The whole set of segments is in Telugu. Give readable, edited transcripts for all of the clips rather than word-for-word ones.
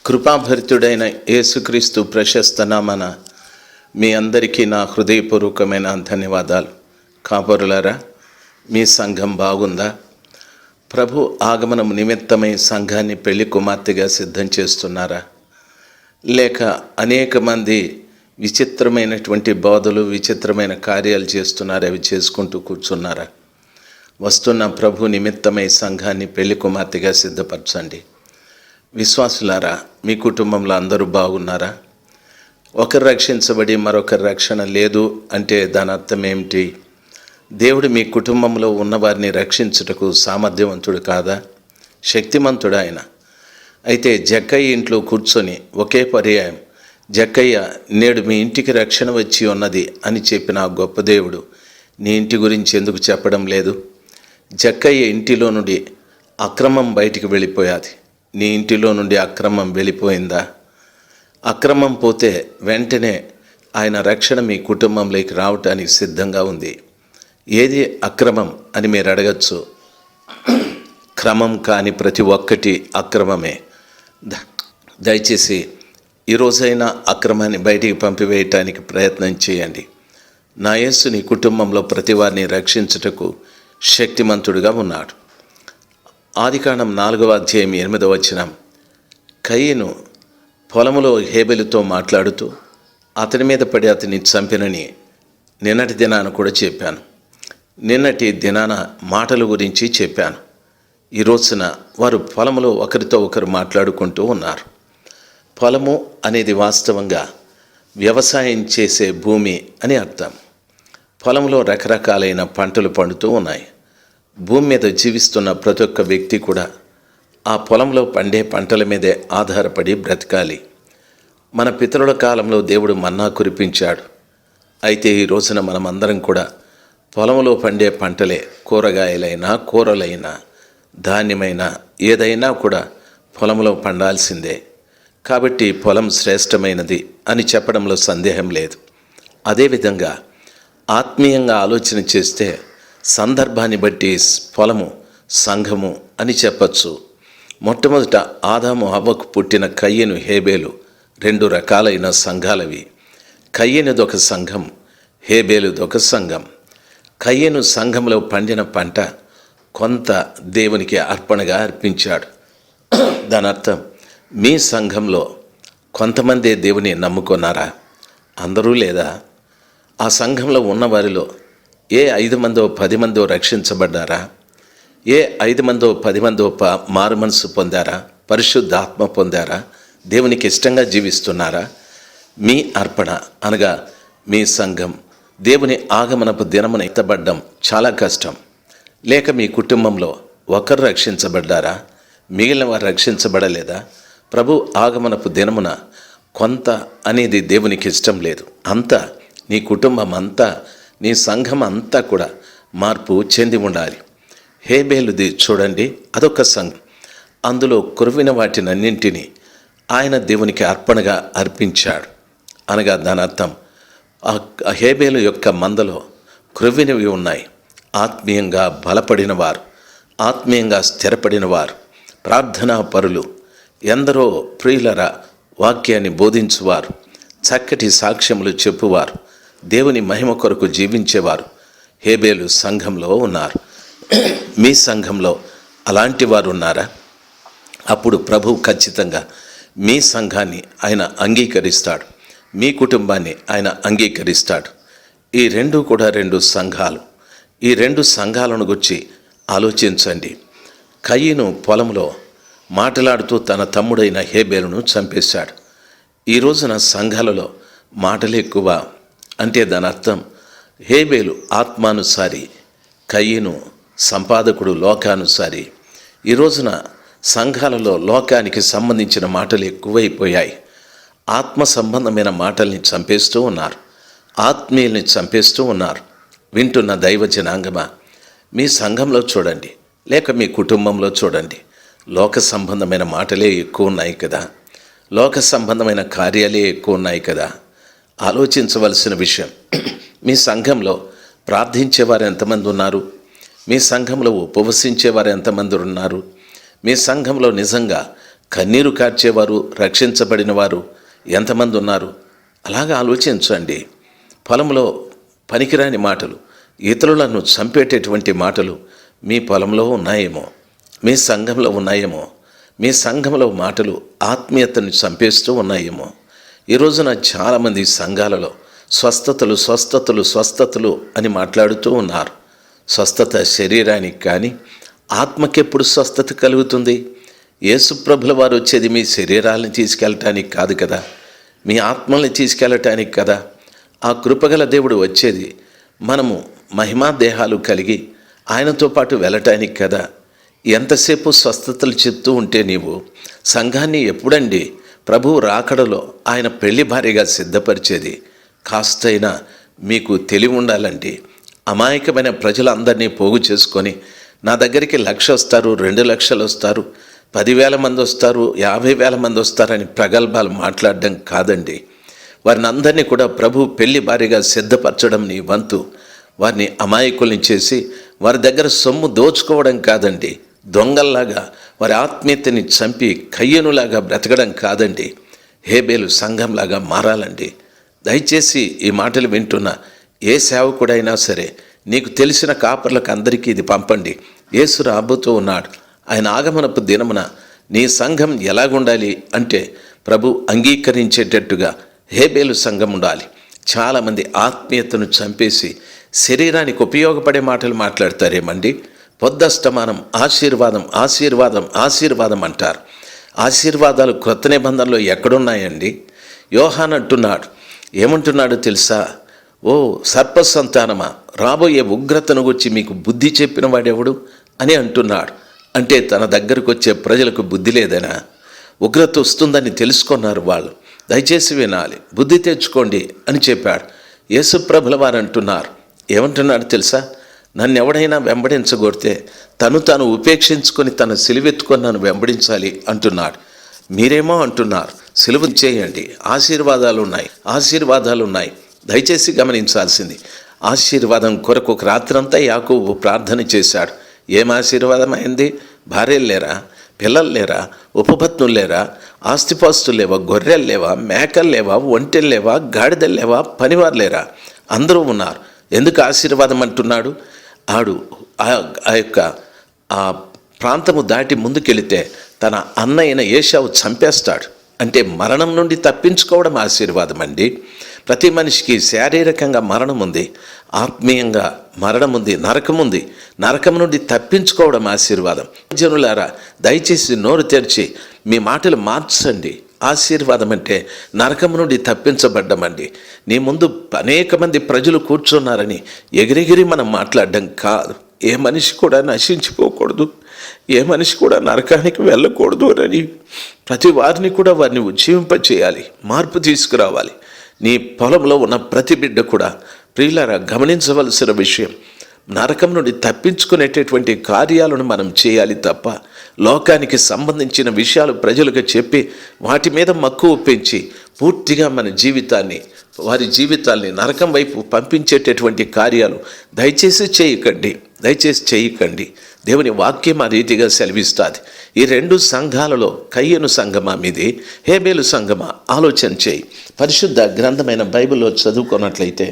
కృపాభరితుడైన యేసుక్రీస్తు ప్రశస్త నామన మీ అందరికీ నా హృదయపూర్వకమైన ధన్యవాదాలు. కాపరులారా, మీ సంఘం బాగుందా? ప్రభు ఆగమనం నిమిత్తమై సంఘాన్ని పెళ్లి కుమార్తెగా సిద్ధం చేస్తున్నారా? లేక అనేక మంది విచిత్రమైనటువంటి బోధలు, విచిత్రమైన కార్యాలు చేస్తున్నారు, అవి చేసుకుంటూ కూర్చున్నారా? వస్తున్న ప్రభు నిమిత్తమై సంఘాన్ని పెళ్లి కుమార్తెగా సిద్ధపరచండి. విశ్వాసులారా, మీ కుటుంబంలో అందరూ బాగున్నారా? ఒకరు రక్షించబడి మరొకరు రక్షణ లేదు అంటే దాని అర్థం ఏమిటి? దేవుడు మీ కుటుంబంలో ఉన్నవారిని రక్షించుటకు సామర్థ్యవంతుడు కాదా? శక్తిమంతుడు ఆయన. అయితే జక్కయ్య ఇంట్లో కూర్చొని ఒకే పర్యాయం జక్కయ్య, నేడు మీ ఇంటికి రక్షణ వచ్చి ఉన్నది అని చెప్పిన ఆ గొప్ప దేవుడు నీ ఇంటి గురించి ఎందుకు చెప్పడం లేదు? జక్కయ్య ఇంటిలో నుండి అక్రమం బయటికి వెళ్ళిపోయాది. నీ ఇంటిలో నుండి అక్రమం వెళ్ళిపోయిందా? అక్రమం పోతే వెంటనే ఆయన రక్షణ మీ కుటుంబంలోకి రావటానికి సిద్ధంగా ఉంది. ఏది అక్రమం అని మీరు అడగచ్చు. క్రమం కాని ప్రతి ఒక్కటి అక్రమమే. దయచేసి ఈరోజైనా అక్రమాన్ని బయటికి పంపివేయటానికి ప్రయత్నం చేయండి. నా యేసు నీ కుటుంబంలో ప్రతి వారిని రక్షించుటకు శక్తిమంతుడుగా ఉన్నాడు. ఆదికాండం 4వ అధ్యాయం 8వ వచనం. కయీను పొలములో హేబెలుతో మాట్లాడుతూ అతని మీద పడి అతన్ని చంపినని నిన్నటి దినాన కూడా చెప్పాను. నిన్నటి దినాన మాటల గురించి చెప్పాను. ఈ రోజున వారు పొలములో ఒకరితో ఒకరు మాట్లాడుకుంటూ ఉన్నారు. పొలము అనేది వాస్తవంగా వ్యవసాయం చేసే భూమి అని అర్థం. పొలంలో రకరకాలైన పంటలు పండుతూ ఉన్నాయి. భూమి మీద జీవిస్తున్న ప్రతి ఒక్క వ్యక్తి కూడా ఆ పొలంలో పండే పంటల మీదే ఆధారపడి బ్రతకాలి. మన పితరుల కాలంలో దేవుడు మన్నా కురిపించాడు. అయితే ఈ రోజున మనమందరం కూడా పొలంలో పండే పంటలే, కూరగాయలైనా కూరలైనా ధాన్యమైనా ఏదైనా కూడా పొలంలో పండాల్సిందే. కాబట్టి పొలం శ్రేష్టమైనది అని చెప్పడంలో సందేహం లేదు. అదేవిధంగా ఆత్మీయంగా ఆలోచన చేస్తే సందర్భాన్ని బట్టి పొలము సంఘము అని చెప్పచ్చు. మొట్టమొదట ఆదాము హవ్వకు పుట్టిన కయ్యను హేబేలు 2 రకాలైన సంఘాలవి. కయ్యనుదొక సంఘం, హేబేలుదొక సంఘం. కయ్యను సంఘంలో పండిన పంట కొంత దేవునికి అర్పణగా అర్పించాడు. దాని అర్థం మీ సంఘంలో కొంతమంది దేవుని నమ్ముకున్నారా? అందరూ లేదా? ఆ సంఘంలో ఉన్నవారిలో ఏ 5 మందో 10 మందో రక్షించబడ్డారా? ఏ 5 మందో 10 మందో మారు మనసు పొందారా? పరిశుద్ధాత్మ పొందారా? దేవునికి ఇష్టంగా జీవిస్తున్నారా? మీ అర్పణ అనగా మీ సంఘం దేవుని ఆగమనపు దినమున ఎత్తబడ్డం చాలా కష్టం. లేక మీ కుటుంబంలో ఒకరు రక్షించబడ్డారా? మిగిలిన వారు రక్షించబడలేదా? ప్రభు ఆగమనపు దినమున కొంత అనేది దేవునికి ఇష్టం లేదు. అంతా నీ కుటుంబం అంతా, నీ సంఘం అంతా కూడా మార్పు చెంది ఉండాలి. హేబేలుది చూడండి, అదొక సంఘం. అందులో కురివిన వాటినన్నింటినీ ఆయన దేవునికి అర్పణగా అర్పించాడు. అనగా దాని అర్థం ఆ హేబేలు యొక్క మందలో క్రొవ్వినవి ఉన్నాయి. ఆత్మీయంగా బలపడిన వారు, ఆత్మీయంగా స్థిరపడిన వారు, ప్రార్థనా పరులు, ఎందరో ప్రియులర వాక్యాన్ని బోధించువారు, చక్కటి సాక్ష్యములు చెప్పువారు, దేవుని మహిమ కొరకు జీవించేవారు హేబేలు సంఘంలో ఉన్నారు. మీ సంఘంలో అలాంటి వారు ఉన్నారా? అప్పుడు ప్రభు ఖచ్చితంగా మీ సంఘాన్ని ఆయన అంగీకరిస్తాడు, మీ కుటుంబాన్ని ఆయన అంగీకరిస్తాడు. ఈ రెండు కూడా 2 సంఘాలు. ఈ 2 సంఘాలను గురించి ఆలోచించండి. కయీను పొలంలో మాట్లాడుతూ తన తమ్ముడైన హేబేలును చంపేశాడు. ఈ రోజున సంఘాలలో మాటలు ఎక్కువ అంటే దాని అర్థం హేబేలు ఆత్మానుసారి, కయీను సంపాదకుడు లోకానుసారి. ఈ రోజున సంఘాలలో లోకానికి సంబంధించిన మాటలు ఎక్కువైపోయాయి. ఆత్మ సంబంధమైన మాటల్ని చంపేస్తూ ఉన్నారు, ఆత్మీయుల్ని చంపేస్తూ ఉన్నారు. వింటున్న దైవ జనాంగమా, మీ సంఘంలో చూడండి, లేక మీ కుటుంబంలో చూడండి, లోక సంబంధమైన మాటలే ఎక్కువ ఉన్నాయి కదా, లోక సంబంధమైన కార్యాలే ఎక్కువ ఉన్నాయి కదా. ఆలోచించవలసిన విషయం. మీ సంఘంలో ప్రార్థించేవారు ఎంతమంది ఉన్నారు? మీ సంఘంలో ఉపవసించేవారు ఎంతమంది ఉన్నారు? మీ సంఘంలో నిజంగా కన్నీరు కార్చేవారు, రక్షించబడిన వారు ఎంతమంది ఉన్నారు? అలాగా ఆలోచించండి. పొలంలో పనికిరాని మాటలు, ఇతరులను చంపేటటువంటి మాటలు మీ పొలంలో ఉన్నాయేమో, మీ సంఘంలో ఉన్నాయేమో. మీ సంఘంలో మాటలు ఆత్మీయతను చంపేస్తూ ఉన్నాయేమో. ఈ రోజున చాలామంది సంఘాలలో స్వస్థతలు స్వస్థతలు స్వస్థతలు అని మాట్లాడుతూ ఉన్నారు. స్వస్థత శరీరానికి కానీ ఆత్మకెప్పుడు స్వస్థత కలుగుతుంది? యేసుప్రభుల వారు వచ్చేది మీ శరీరాలను తీసుకెళ్ళటానికి కాదు కదా, మీ ఆత్మల్ని తీసుకెళ్ళటానికి కదా. ఆ కృపగల దేవుడు వచ్చేది మనము మహిమా దేహాలు కలిగి ఆయనతో పాటు వెళ్ళటానికి కదా. ఎంతసేపు స్వస్థతలు చెప్తూ ఉంటే నీవు సంఘాన్ని ఎప్పుడండి ప్రభువు రాకడలో ఆయన పెళ్లి భార్యగా సిద్ధపరిచేది? కాస్తైనా మీకు తెలివి ఉండాలండి. అమాయకమైన ప్రజలందరినీ పోగు చేసుకొని నా దగ్గరికి 1,00,000 వస్తారు, 2,00,000 వస్తారు, 10,000 మంది వస్తారు, 50,000 మంది వస్తారని ప్రగల్భాలు మాట్లాడడం కాదండి. వారిని అందరినీ కూడా ప్రభు పెళ్లి భార్యగా సిద్ధపరచడం నీ వంతు. వారిని అమాయకుల్ని చేసి వారి దగ్గర సొమ్ము దోచుకోవడం కాదండి. దొంగల్లాగా వారి ఆత్మీయతని చంపి కయ్యనులాగా బ్రతకడం కాదండి. హేబేలు సంఘంలాగా మారాలండి. దయచేసి ఈ మాటలు వింటున్న ఏ సేవకుడైనా సరే నీకు తెలిసిన కాపర్లకు అందరికీ ఇది పంపండి. యేసు రాబోతూ ఉన్నాడు. ఆయన ఆగమనపు దినమున నీ సంఘం ఎలాగుండాలి అంటే ప్రభు అంగీకరించేటట్టుగా హేబేలు సంఘం ఉండాలి. చాలామంది ఆత్మీయతను చంపేసి శరీరానికి ఉపయోగపడే మాటలు మాట్లాడతారేమండి. పొద్దస్తమానం ఆశీర్వాదం ఆశీర్వాదం ఆశీర్వాదం అంటారు. ఆశీర్వాదాలు క్రొత్త నిబంధనలో ఎక్కడున్నాయండి? యోహాన్ అంటున్నాడు, ఏమంటున్నాడు తెలుసా? ఓ సర్ప సంతానమా, రాబోయే ఉగ్రతను గురించి మీకు బుద్ధి చెప్పిన వాడెవడు అని అంటున్నాడు. అంటే తన దగ్గరకు వచ్చే ప్రజలకు బుద్ధి లేదనా? ఉగ్రత వస్తుందని తెలుసుకున్నారు వాళ్ళు. దయచేసి వినాలి, బుద్ధి తెచ్చుకోండి అని చెప్పాడు. యేసుప్రభుల వారు అంటున్నారు, ఏమంటున్నాడు తెలుసా? నన్ను ఎవడైనా వెంబడించగొడితే తాను ఉపేక్షించుకొని తన సిలువెత్తుకొని నన్ను వెంబడించాలి అంటున్నాడు. మీరేమో అంటున్నారు సిలువ చేయండి, ఆశీర్వాదాలు ఉన్నాయి, ఆశీర్వాదాలు ఉన్నాయి. దయచేసి గమనించాల్సింది, ఆశీర్వాదం కొరకు ఒక రాత్రంతా యాకోబు ప్రార్థన చేశాడు. ఏం ఆశీర్వాదం అయింది? భార్యలు లేరా, పిల్లలు లేరా, ఉపపత్నులు లేరా, ఆస్తిపాస్తులు లేవా, గొర్రెలు లేవా, మేకలు లేవా, ఒంటెలు లేవా, గాడిదలు లేవా, పనివారు లేరా? అందరూ ఉన్నారు. ఎందుకు ఆశీర్వాదం అంటున్నాడు? ఆడు ఆ యొక్క ఆ ప్రాంతము దాటి ముందుకెళితే తన అన్నయ్యన ఏశావు చంపేస్తాడు. అంటే మరణం నుండి తప్పించుకోవడం ఆశీర్వాదం అండి. ప్రతి మనిషికి శారీరకంగా మరణం ఉంది, ఆత్మీయంగా మరణం ఉంది, నరకం ఉంది. నరకం నుండి తప్పించుకోవడం ఆశీర్వాదం. జనులారా, దయచేసి నోరు తెరిచి మీ మాటలు మార్చండి. ఆశీర్వాదం అంటే నరకం నుండి తప్పించబడ్డమండి. నీ ముందు అనేక మంది ప్రజలు కూర్చున్నారని ఎగిరెగిరి మనం మాట్లాడడం కాదు. ఏ మనిషి కూడా నశించిపోకూడదు, ఏ మనిషి కూడా నరకానికి వెళ్ళకూడదు అని ప్రతి వారిని కూడా వారిని ఉజ్జీవింపచేయాలి, మార్పు తీసుకురావాలి. నీ పొలంలో ఉన్న ప్రతి బిడ్డ కూడా ప్రియులారా గమనించవలసిన విషయం, నరకం నుండి తప్పించుకునేటటువంటి కార్యాలను మనం చేయాలి తప్ప లోకానికి సంబంధించిన విషయాలు ప్రజలకు చెప్పి వాటి మీద మక్కువ పెంచి పూర్తిగా మన జీవితాన్ని, వారి జీవితాల్ని నరకం వైపు పంపించేటటువంటి కార్యాలు దయచేసి చేయకండి. దేవుని వాక్యం ఆ రీతిగా సెలవిస్తుంది. ఈ రెండు సంఘాలలో కయ్యను సంఘమా మీది, హేబేలు సంఘమా? ఆలోచన చేయి. పరిశుద్ధ గ్రంథమైన బైబిల్లో చదువుకున్నట్లయితే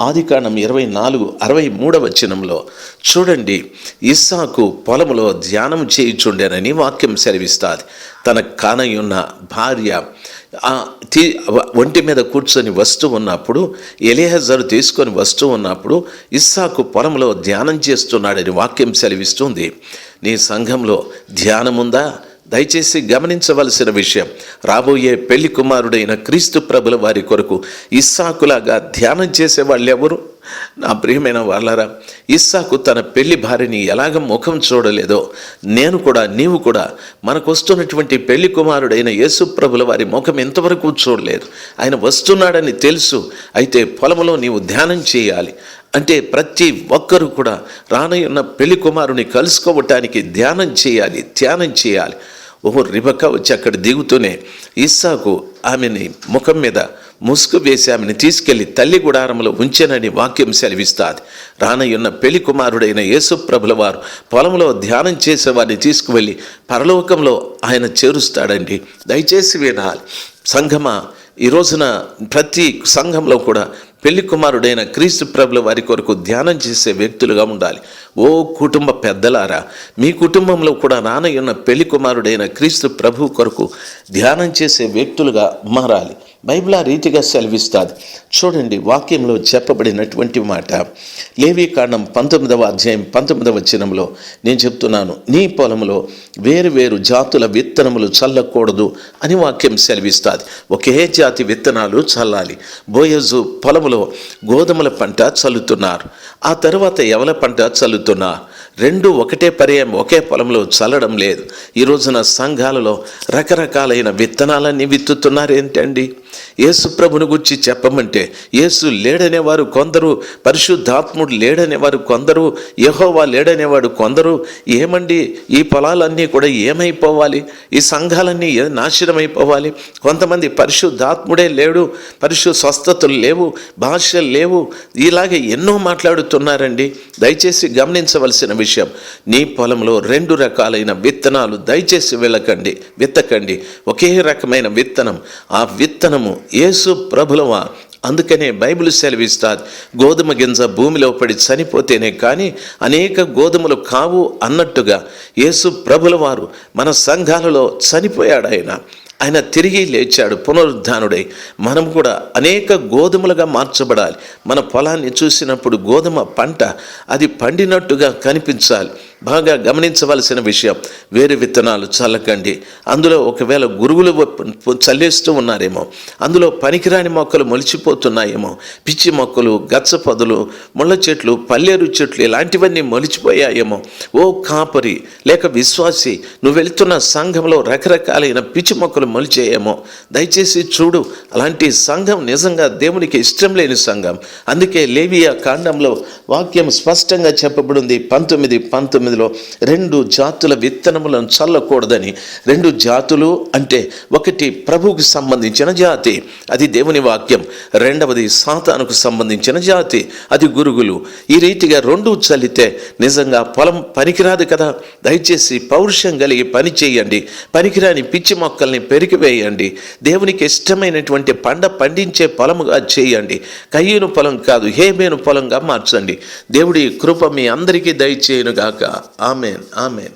ఆదికాండం 24:63 వచనంలో చూడండి, ఇస్సాకు పొలములో ధ్యానం చేయుచుండెనని వాక్యం సెలవిస్తుంది. తన కానయున్న భార్య ఒంటి మీద కూర్చొని వస్తూ ఉన్నప్పుడు, ఎలియాజరు తీసుకొని వస్తూ ఉన్నప్పుడు ఇస్సాకు పొలంలో ధ్యానం చేస్తున్నాడని వాక్యం సెలవిస్తుంది. నీ సంఘంలో ధ్యానముందా? దయచేసి గమనించవలసిన విషయం, రాబోయే పెళ్లి కుమారుడైన క్రీస్తు ప్రభుల వారి కొరకు ఇస్సాకులాగా ధ్యానం చేసేవాళ్ళు ఎవరు? నా ప్రియమైన వాళ్ళారా, ఇస్సాకు తన పెళ్లి భార్యని ఎలాగ ముఖం చూడలేదో నీవు కూడా మనకు వస్తున్నటువంటి పెళ్లి కుమారుడైన యేసు ప్రభుల వారి ముఖం ఎంతవరకు చూడలేదు. ఆయన వస్తున్నాడని తెలుసు. అయితే పొలంలో నీవు ధ్యానం చేయాలి. అంటే ప్రతి ఒక్కరూ కూడా రానయ్యున్న పెళ్లి కుమారుని కలుసుకోవటానికి ధ్యానం చేయాలి. రిబకా వచ్చి అక్కడ దిగుతూనే ఇస్సాకు ఆమెని ముఖం మీద ముసుగు వేసి ఆమెను తీసుకెళ్లి తల్లి గుడారంలో ఉంచెనని వాక్యం సెలవిస్తుంది. రానయ్యున్న పెళ్లి కుమారుడైన యేసు ప్రభుల వారు పొలంలో ధ్యానం చేసే వారిని తీసుకువెళ్ళి పరలోకంలో ఆయన చేరుస్తాడండి. దయచేసి వినాలి సంఘమా. ఈ రోజున ప్రతి సంఘంలో కూడా పెళ్లి కుమారుడైన క్రీస్తు ప్రభుల వారి కొరకు ధ్యానం చేసే వ్యక్తులుగా ఉండాలి. ఓ కుటుంబ పెద్దలారా, మీ కుటుంబంలో కూడా రానయ్యున్న పెళ్లి కుమారుడైన క్రీస్తు ప్రభు కొరకు ధ్యానం చేసే వ్యక్తులుగా మారాలి. బైబిల్ ఆ రీతిగా సెలవిస్తుంది. చూడండి, వాక్యంలో చెప్పబడినటువంటి మాట లేవీకాండం 19వ అధ్యాయం 19వ వచనంలో నేను చెప్తున్నాను, నీ పొలంలో వేరు వేరు జాతుల విత్తనములు చల్లకూడదు అని వాక్యం సెలవిస్తుంది. ఒకే జాతి విత్తనాలు చల్లాలి. బోయజు పొలములో గోధుమల పంట చల్లుతున్నారు, ఆ తర్వాత ఎవల పంట చల్లుతున్నారు. రెండు ఒకటే పర్యాయం ఒకే పొలంలో చల్లడం లేదు. ఈ రోజున సంఘాలలో రకరకాలైన విత్తనాలన్నీ విత్తుతున్నారు. ఏంటండి, యేసు ప్రభుని గురించి చెప్పమంటే యేసు లేడనేవారు కొందరు, పరిశుద్ధాత్ముడు లేడనేవారు కొందరు, యెహోవా లేడనేవాడు కొందరు. ఏమండి, ఈ పొలాలన్నీ కూడా ఏమైపోవాలి? ఈ సంఘాలన్నీ నాశనమైపోవాలి. కొంతమంది పరిశుద్ధాత్ముడే లేడు, స్వస్థతలు లేవు, భాషలు లేవు, ఇలాగే ఎన్నో మాట్లాడుతున్నారండి. దయచేసి గమనించవలసిన విషయం, నీ పొలంలో రెండు రకాలైన విత్తనాలు దయచేసి విత్తకండి. ఒకే రకమైన విత్తనం, ఆ విత్తనము యేసు ప్రభులవా. అందుకనే బైబిల్ సెలవిస్తుంది, గోధుమ గింజ భూమిలో పడి చనిపోతేనే కానీ అనేక గోధుమలు కావు అన్నట్టుగా యేసు ప్రభుల వారు మన సంఘాలలో చనిపోయాడు. ఆయన తిరిగి లేచాడు పునరుద్ధానుడై. మనం కూడా అనేక గోధుమలుగా మార్చబడాలి. మన పొలాన్ని చూసినప్పుడు గోధుమ పంట అది పండినట్టుగా కనిపించాలి. బాగా గమనించవలసిన విషయం, వేరు విత్తనాలు చల్లకండి. అందులో ఒకవేళ గురుగులు చల్లేస్తూ ఉన్నారేమో, అందులో పనికిరాని మొక్కలు మొలిచిపోతున్నాయేమో, పిచ్చి మొక్కలు, గచ్చ పొదలు, ముళ్ళ చెట్లు, పల్లేరు చెట్లు ఇలాంటివన్నీ మొలిచిపోయాయేమో. ఓ కాపరి లేక విశ్వాసి, నువ్వు వెళ్తున్న సంఘంలో రకరకాలైన పిచ్చి మొక్కలు మొలిచేయేమో. దయచేసి చూడు, అలాంటి సంఘం నిజంగా దేవునికి ఇష్టం లేని సంఘం. అందుకే లేవియా కాండంలో వాక్యం స్పష్టంగా చెప్పబడింది 19:19లో రెండు జాతుల విత్తనములను చల్లకూడదని. రెండు జాతులు అంటే ఒకటి ప్రభువుకు సంబంధించిన జాతి, అది దేవుని వాక్యం. రెండవది సాతానుకు సంబంధించిన జాతి, అది గురుగులు. ఈ రీతిగా రెండు చల్లితే నిజంగా పొలం పనికిరాదు కదా. దయచేసి పౌరుషం కలిగి పని చేయండి. పనికిరాని పిచ్చి మొక్కల్ని పెరికివేయండి. దేవునికి ఇష్టమైనటువంటి పండించే పొలముగా చేయండి. కయ్యూను పొలం కాదు, హేబేను పొలంగా మార్చండి. దేవుడి కృప మీ అందరికీ దయచేయునుగాక. Amen, amen.